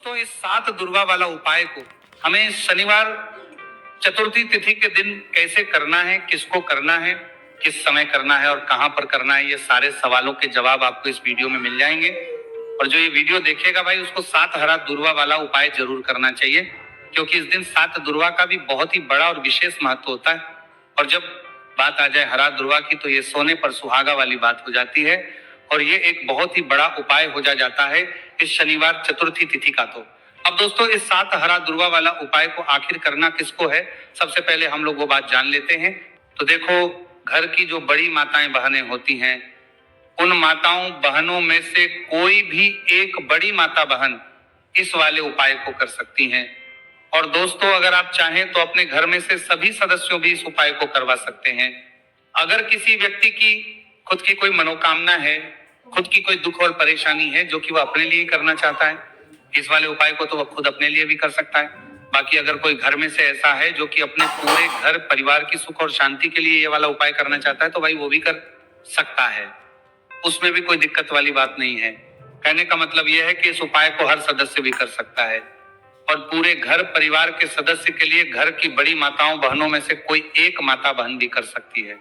तो इस 7 दुर्वा वाला उपाय को हमें शनिवार चतुर्थी तिथि के दिन कैसे करना है, किसको करना है, किस समय करना है और कहां पर करना है, ये सारे सवालों के जवाब आपको इस वीडियो में मिल जाएंगे। और जो ये वीडियो देखेगा भाई, उसको 7 हरा दुर्वा वाला उपाय जरूर करना चाहिए, क्योंकि इस दिन 7 दुर्वा का भी बहुत ही बड़ा और विशेष महत्व होता है। और जब बात आ जाए हरा दुर्वा की, तो ये सोने पर सुहागा वाली बात हो जाती है और ये एक बहुत ही बड़ा उपाय हो जाता है इस शनिवार चतुर्थी तिथि का। तो अब दोस्तों, इस 7 हरा दुर्वा वाला उपाय को आखिर करना किसको है, सबसे पहले हम लोग वो बात जान लेते हैं। तो देखो, घर की जो बड़ी माताएं बहनें होती हैं, उन माताओं बहनों में से कोई भी एक बड़ी माता बहन इस वाले उपाय को कर सकती हैं। और दोस्तों, अगर आप चाहें तो अपने घर में से सभी सदस्यों भी इस उपाय को करवा सकते हैं। अगर किसी व्यक्ति की खुद की कोई मनोकामना है, खुद की कोई दुख और परेशानी है जो कि वह अपने लिए करना चाहता है, इस वाले उपाय को तो वह खुद अपने लिए भी कर सकता है। बाकी अगर कोई घर में से ऐसा है जो कि अपने पूरे घर परिवार की सुख और शांति के लिए ये वाला उपाय करना चाहता है, तो भाई वो भी कर सकता है, उसमें भी कोई दिक्कत वाली बात नहीं है। कहने का मतलब यह है कि इस उपाय को हर सदस्य भी कर सकता है और पूरे घर परिवार के सदस्य के लिए घर की बड़ी माताओं बहनों में से कोई एक माता बहन भी कर सकती है।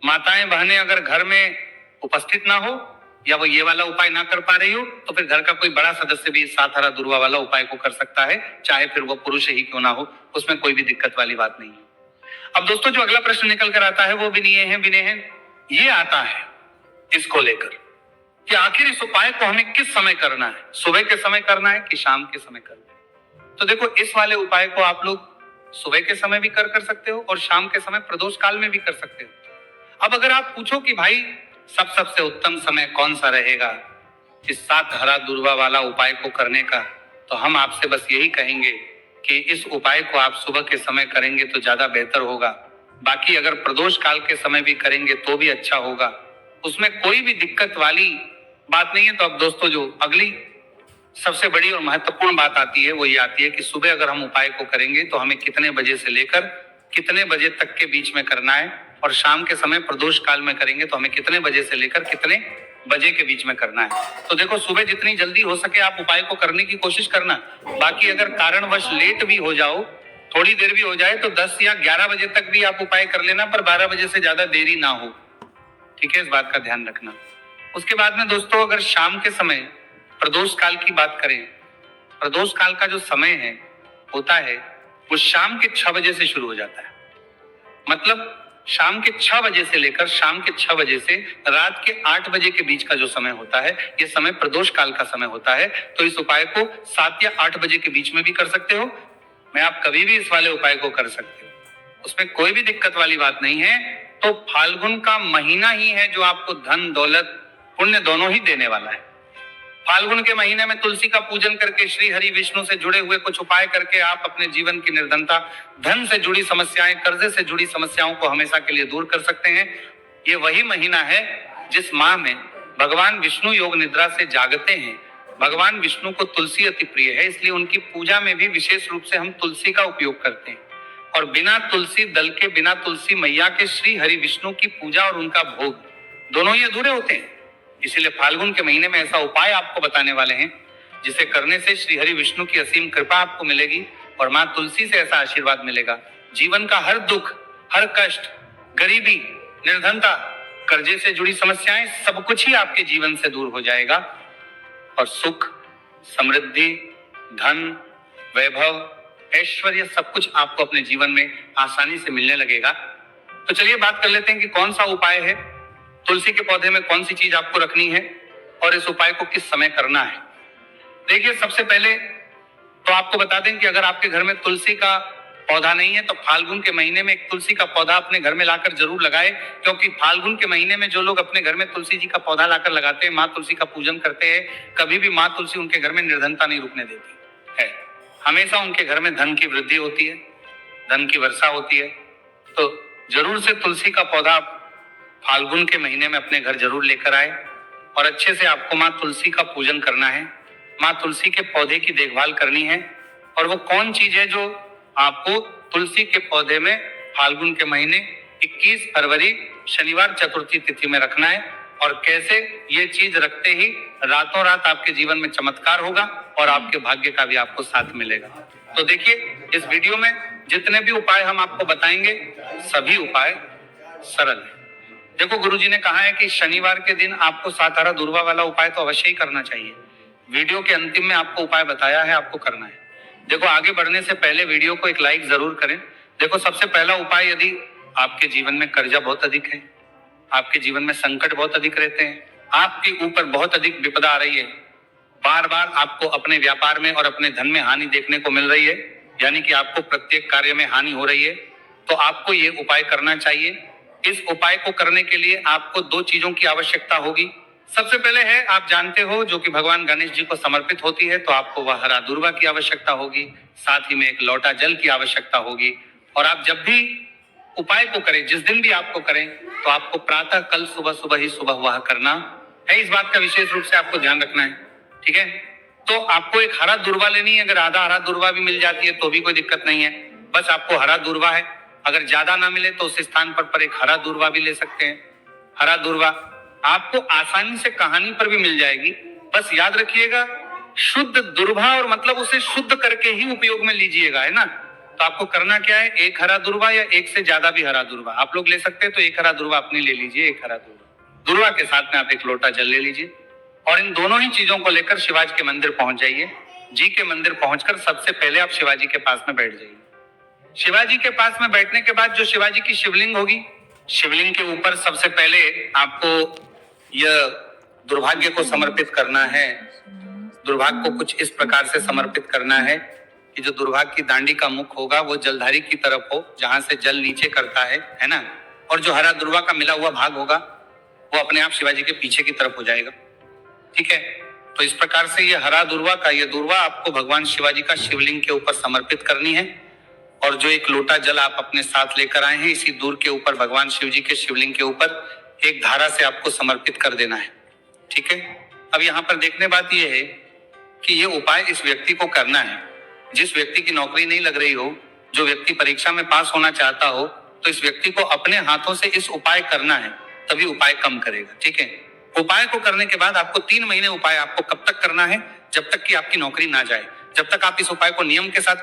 माताएं बहनें अगर घर में उपस्थित ना हो या वो ये वाला उपाय ना कर पा रही हो, तो फिर घर का कोई बड़ा सदस्य भी इस 7 हरा दुर्वा वाला उपाय को कर सकता है, चाहे फिर वो पुरुष ही क्यों ना हो, उसमें कोई भी दिक्कत वाली बात नहीं है। अब दोस्तों, जो अगला प्रश्न निकल कर आता है वो विनय है ये आता है इसको लेकर कि आखिर इस उपाय को हमें किस समय करना है, सुबह के समय करना है कि शाम के समय करना है। तो देखो, इस वाले उपाय को आप लोग सुबह के समय भी कर सकते हो और शाम के समय प्रदोष काल में भी कर सकते हो। अब अगर आप पूछो कि भाई सबसे उत्तम समय कौन सा रहेगा इस 7 हरा दुर्वा वाला उपाय को करने का, तो हम आपसे बस यही कहेंगे कि इस उपाय को आप सुबह के समय करेंगे तो ज्यादा बेहतर होगा। बाकी अगर प्रदोष काल के समय भी करेंगे तो भी अच्छा होगा, उसमें कोई भी दिक्कत वाली बात नहीं है। तो अब दोस्तों, जो अगली सबसे बड़ी और महत्वपूर्ण बात आती है वो ये आती है कि सुबह अगर हम उपाय को करेंगे तो हमें कितने बजे से लेकर कितने बजे तक के बीच में करना है, और शाम के समय प्रदोष काल में करेंगे तो हमें कितने बजे से लेकर कितने बजे के बीच में करना है। तो देखो, सुबह जितनी जल्दी हो सके आप उपाय को करने की कोशिश करना। बाकी अगर कारणवश लेट भी हो जाओ, थोड़ी देर भी हो जाए, तो 10 या 11 बजे तक भी आप उपाय कर लेना, पर 12 बजे से ज्यादा देरी ना हो, ठीक है, इस बात का ध्यान रखना। उसके बाद में दोस्तों, अगर शाम के समय प्रदोष काल की बात करें, प्रदोष काल का जो समय है होता है वो शाम के 6 बजे से शुरू हो जाता है। मतलब शाम के 6 बजे से लेकर शाम के 6 बजे से रात के 8 बजे के बीच का जो समय होता है, ये समय प्रदोष काल का समय होता है। तो इस उपाय को 7 या 8 बजे के बीच में भी कर सकते हो, मैं आप कभी भी इस वाले उपाय को कर सकते हो, उसमें कोई भी दिक्कत वाली बात नहीं है। तो फाल्गुन का महीना ही है जो आपको धन दौलत पुण्य दोनों ही देने वाला है। फाल्गुन के महीने में तुलसी का पूजन करके, श्री हरि विष्णु से जुड़े हुए कुछ उपाय करके आप अपने जीवन की निर्धनता, धन से जुड़ी समस्याएं, कर्जे से जुड़ी समस्याओं को हमेशा के लिए दूर कर सकते हैं। ये वही महीना है जिस माह में भगवान विष्णु योग निद्रा से जागते हैं। भगवान विष्णु को तुलसी अति प्रिय है, इसलिए उनकी पूजा में भी विशेष रूप से हम तुलसी का उपयोग करते हैं। और बिना तुलसी दल के, बिना तुलसी मैया के श्री हरि विष्णु की पूजा और उनका भोग दोनों ही अधूरे होते हैं। इसीलिए फाल्गुन के महीने में ऐसा उपाय आपको बताने वाले हैं जिसे करने से श्री हरि विष्णु की असीम कृपा आपको मिलेगी और मां तुलसी से ऐसा आशीर्वाद मिलेगा, जीवन का हर दुख, हर कष्ट, गरीबी, निर्धनता, कर्जे से जुड़ी समस्याएं, सब कुछ ही आपके जीवन से दूर हो जाएगा और सुख, समृद्धि, धन, वैभव, ऐश्वर्य, सब कुछ आपको अपने जीवन में आसानी से मिलने लगेगा। तो चलिए बात कर लेते हैं कि कौन सा उपाय है, तुलसी के पौधे में कौन सी चीज आपको रखनी है और इस उपाय को किस समय करना है। देखिए, सबसे पहले तो आपको बता दें कि अगर आपके घर में तुलसी का पौधा नहीं है तो फाल्गुन के महीने में एक तुलसी का पौधा अपने घर में लाकर जरूर लगाए, क्योंकि फाल्गुन के महीने में जो लोग अपने घर में तुलसी जी का पौधा लाकर लगाते हैं, माँ तुलसी का पूजन करते हैं, कभी भी माँ तुलसी उनके घर में निर्धनता नहीं रुकने देती है। हमेशा उनके घर में धन की वृद्धि होती है, धन की वर्षा होती है। तो जरूर से तुलसी का पौधा फाल्गुन के महीने में अपने घर जरूर लेकर आए और अच्छे से आपको माँ तुलसी का पूजन करना है, माँ तुलसी के पौधे की देखभाल करनी है। और वो कौन चीज है जो आपको तुलसी के पौधे में फाल्गुन के महीने 21 फरवरी शनिवार चतुर्थी तिथि में रखना है और कैसे ये चीज रखते ही रातों रात आपके जीवन में चमत्कार होगा और आपके भाग्य का भी आपको साथ मिलेगा। तो देखिए, इस वीडियो में जितने भी उपाय हम आपको बताएंगे सभी उपाय सरल है। देखो, गुरुजी ने कहा है कि शनिवार के दिन आपको सात दूर्वा वाला उपाय तो अवश्य ही करना चाहिए। वीडियो के अंतिम में आपको उपाय बताया है, आपको करना है। देखो, आगे बढ़ने से पहले वीडियो को एक लाइक जरूर करें। देखो, सबसे पहला उपाय, यदि आपके जीवन में कर्जा बहुत अधिक है, आपके जीवन में संकट बहुत अधिक रहते हैं, आपके ऊपर बहुत अधिक विपदा आ रही है, बार बार आपको अपने व्यापार में और अपने धन में हानि देखने को मिल रही है, यानी कि आपको प्रत्येक कार्य में हानि हो रही है, तो आपको ये उपाय करना चाहिए। इस उपाय को करने के लिए आपको दो चीजों की आवश्यकता होगी। सबसे पहले है, आप जानते हो, जो कि भगवान गणेश जी को समर्पित होती है, तो आपको वह हरा दूर्वा की आवश्यकता होगी, साथ ही में एक लोटा जल की आवश्यकता होगी। और आप जब भी उपाय को करें, जिस दिन भी आपको करें, तो आपको प्रातः कल सुबह सुबह ही सुबह वह करना है। इस बात का विशेष रूप से आपको ध्यान रखना है, ठीक है। तो आपको एक हरा दूर्वा लेनी है। अगर आधा हरा दूर्वा भी मिल जाती है तो भी कोई दिक्कत नहीं है, बस आपको हरा दूर्वा है। अगर ज्यादा ना मिले तो उस स्थान पर एक हरा दूर्वा भी ले सकते हैं। हरा दूर्वा आपको आसानी से कहानी पर भी मिल जाएगी। बस याद रखिएगा, शुद्ध दूर्वा, और मतलब उसे शुद्ध करके ही उपयोग में लीजिएगा, है ना। तो आपको करना क्या है, एक हरा दूर्वा या एक से ज्यादा भी हरा दूर्वा आप लोग ले सकते हैं, तो एक हरा दूर्वा अपने ले लीजिए। एक हरा दूर्वा के साथ में आप एक लोटा जल ले लीजिए और इन दोनों ही चीजों को लेकर शिवाजी के मंदिर पहुंच जाइए। जी के मंदिर पहुंचकर सबसे पहले आप शिवाजी के पास में बैठ जाइए। शिवाजी के पास में बैठने के बाद जो शिवाजी की शिवलिंग होगी, शिवलिंग के ऊपर सबसे पहले आपको यह दुर्भाग्य को समर्पित करना है। दुर्भाग्य को कुछ इस प्रकार से समर्पित करना है कि जो दुर्भाग्य की दांडी का मुख होगा वो जलधारी की तरफ हो, जहां से जल नीचे करता है ना। और जो हरा दुर्वा का मिला हुआ भाग होगा वो अपने आप शिवाजी के पीछे की तरफ हो जाएगा, ठीक है। तो इस प्रकार से ये हरा दुर्वा का ये दुर्वा आपको भगवान शिवाजी का शिवलिंग के ऊपर समर्पित करनी है। और जो एक लोटा जल आप अपने साथ लेकर आए हैं, इसी दूर के ऊपर भगवान शिव जी के शिवलिंग के ऊपर एक धारा से आपको समर्पित कर देना है, ठीक है। अब यहाँ पर देखने बात यह है कि ये उपाय इस व्यक्ति को करना है जिस व्यक्ति की नौकरी नहीं लग रही हो, जो व्यक्ति परीक्षा में पास होना चाहता हो, तो इस व्यक्ति को अपने हाथों से इस उपाय करना है, तभी उपाय कम करेगा, ठीक है। उपाय को करने के बाद आपको 3 महीने उपाय आपको कब तक करना है, जब तक कि आपकी नौकरी ना जाए। जब तक आप इस उपाय को नियम के साथ